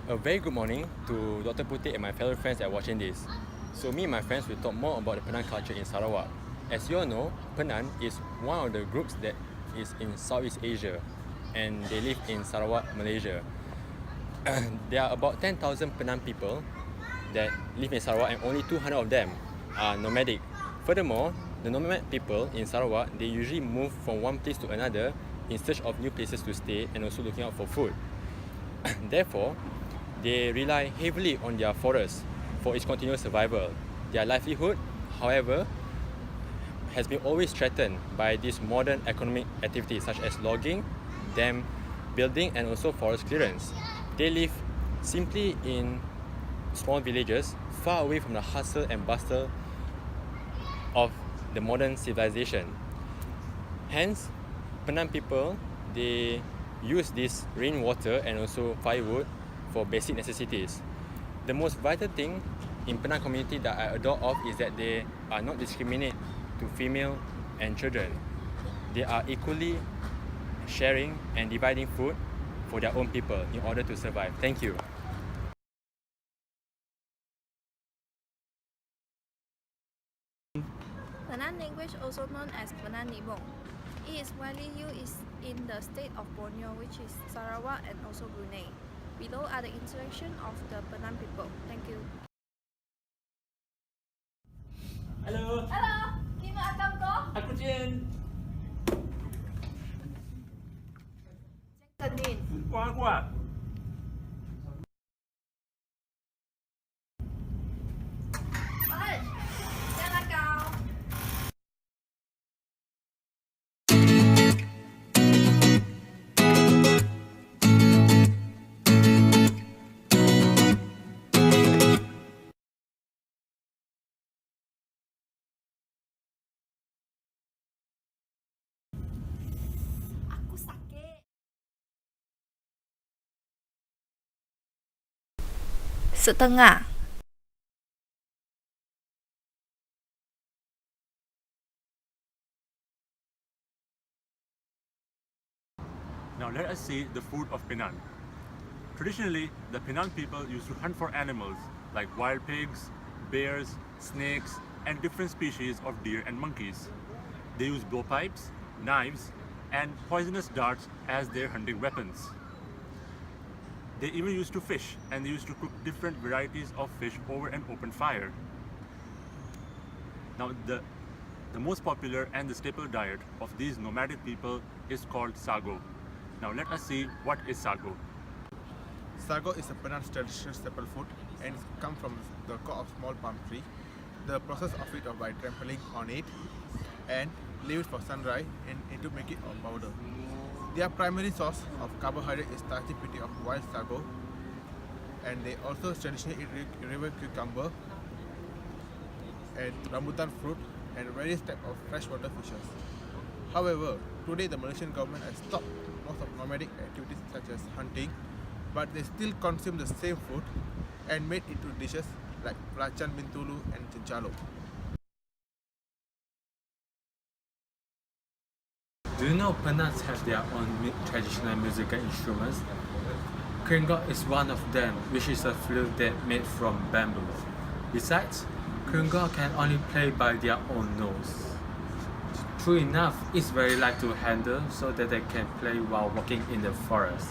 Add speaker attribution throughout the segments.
Speaker 1: A very good morning to Dr. Putih and my fellow friends that are watching this. So me and my friends will talk more about the Penan culture in Sarawak. As you all know, Penan is one of the groups that is in Southeast Asia and they live in Sarawak, Malaysia. There are about 10,000 Penan people that live in Sarawak and only 200 of them are nomadic. Furthermore, the nomad people in Sarawak, they usually move from one place to another in search of new places to stay and also looking out for food. Therefore, they rely heavily on their forests for its continuous survival. Their livelihood, however, has been always threatened by these modern economic activities such as logging, dam building and also forest clearance. They live simply in small villages far away from the hustle and bustle of the modern civilization. Hence, Penan people, they use this rainwater and also firewood for basic necessities. The most vital thing in Penan community that I adore of is that they are not discriminate to female and children. They are equally sharing and dividing food for their own people in order to survive. Thank you.
Speaker 2: Penan language, also known as Penan Nibong. It is widely used in the state of Borneo, which is Sarawak and also Brunei. Below are the interaction of the Penan people. Thank you.
Speaker 3: Hello.
Speaker 2: Hello, Kim Akam ko?
Speaker 3: Aku Jin.
Speaker 2: Jackson Din.
Speaker 3: Kuat.
Speaker 2: Ơi, đây là cậu. Aku sakit. Setengah.
Speaker 4: Now let us see the food of Penan. Traditionally, the Penan people used to hunt for animals like wild pigs, bears, snakes, and different species of deer and monkeys. They used blowpipes, knives, and poisonous darts as their hunting weapons. They even used to fish, and they used to cook different varieties of fish over an open fire. Now the most popular and the staple diet of these nomadic people is called sago. Now let us see what is sago.
Speaker 5: Sago is a Penan's traditional staple food and comes from the core of small palm tree. The process of it is by trampling on it and leave it for sun dry and to make it a powder. Their primary source of carbohydrate is starchy piti of wild sago, and they also traditionally eat river cucumber and rambutan fruit and various types of freshwater fishes. However, today the Malaysian government has stopped most of nomadic activities such as hunting, but they still consume the same food and made into dishes like belacan bintulu and cincalo.
Speaker 1: Do you know Penans have their own traditional musical instruments? Keringgok is one of them, which is a flute that made from bamboo. Besides, Keringgok can only play by their own nose. True enough, it's very light to handle so that they can play while walking in the forest.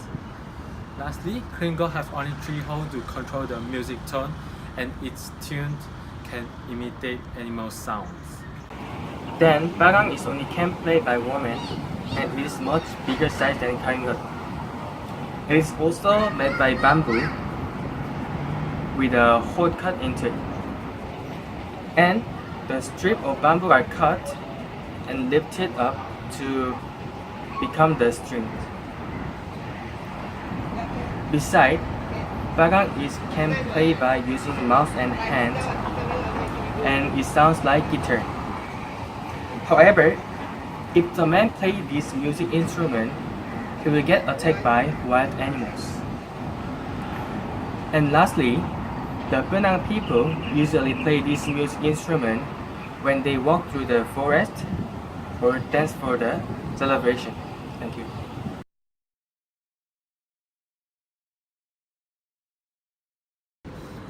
Speaker 1: Lastly, Keringgok have only 3 holes to control the music tone, and its tune can imitate animal sounds.
Speaker 6: Then, bagang is only can played by women, and it is much bigger size than keringgok. It is also made by bamboo with a hole cut into it. And the strip of bamboo are cut and lifted up to become the string. Besides, bagang is can play by using mouth and hand, and it sounds like guitar. However, if the man plays this music instrument, he will get attacked by wild animals. And lastly, the Penan people usually play this music instrument when they walk through the forest or dance for the celebration. Thank you.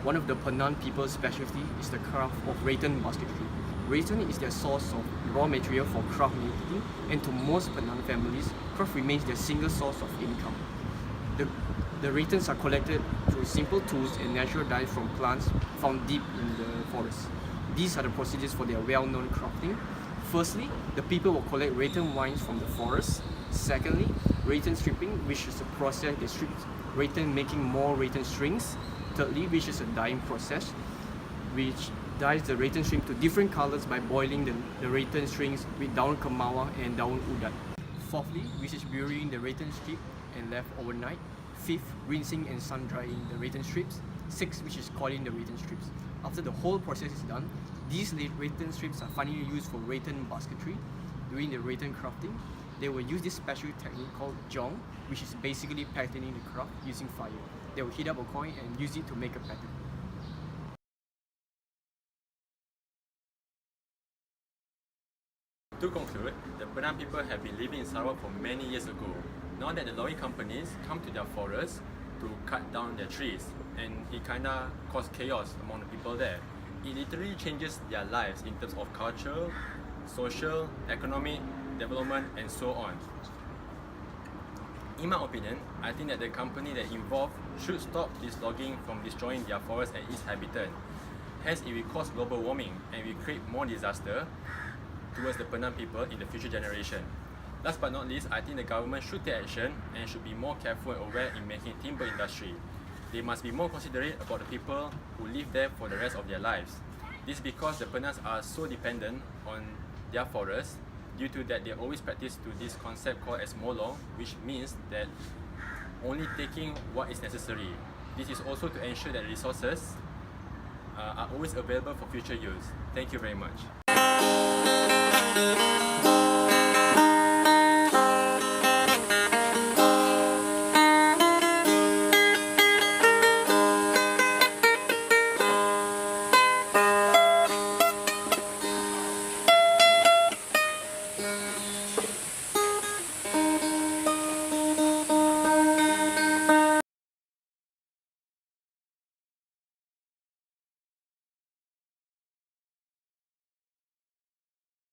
Speaker 7: One of the Penan people's specialty is the craft of rattan basketry. Rattan is their source of raw material for craft making, and to most Penan families, craft remains their single source of income. The rattans are collected through simple tools and natural dyes from plants found deep in the forest. These are the procedures for their well-known crafting. Firstly, the people will collect rattan vines from the forest. Secondly, rattan stripping, which is a process that strips rattan, making more rattan strings. Thirdly, which is a dyeing process, which dyes the rattan string to different colors by boiling the rattan strings with daun kemawa and daun udat. Fourthly, which is burying the rattan strip and left overnight. Fifth, rinsing and sun drying the rattan strips. Sixth, which is coiling the rattan strips. After the whole process is done, these rattan strips are finally used for rattan basketry. During the rattan crafting, they will use this special technique called jong, which is basically patterning the craft using fire. They will heat up a coin and use it to make a pattern.
Speaker 1: To conclude, the Penan people have been living in Sarawak for many years ago. Now that the logging companies come to their forests to cut down their trees, and it kinda causes chaos among the people there. It literally changes their lives in terms of culture, social, economic, development, and so on. In my opinion, I think that the company that involved should stop this logging from destroying their forest and its habitat. Hence, it will cause global warming and will create more disaster towards the Penan people in the future generation. Last but not least, I think the government should take action and should be more careful and aware in making timber industry. They must be more considerate about the people who live there for the rest of their lives. This is because the Penans are so dependent on their forests. Due to that, they always practice to this concept called as molo, which means that only taking what is necessary. This is also to ensure that resources are always available for future use. Thank you very much.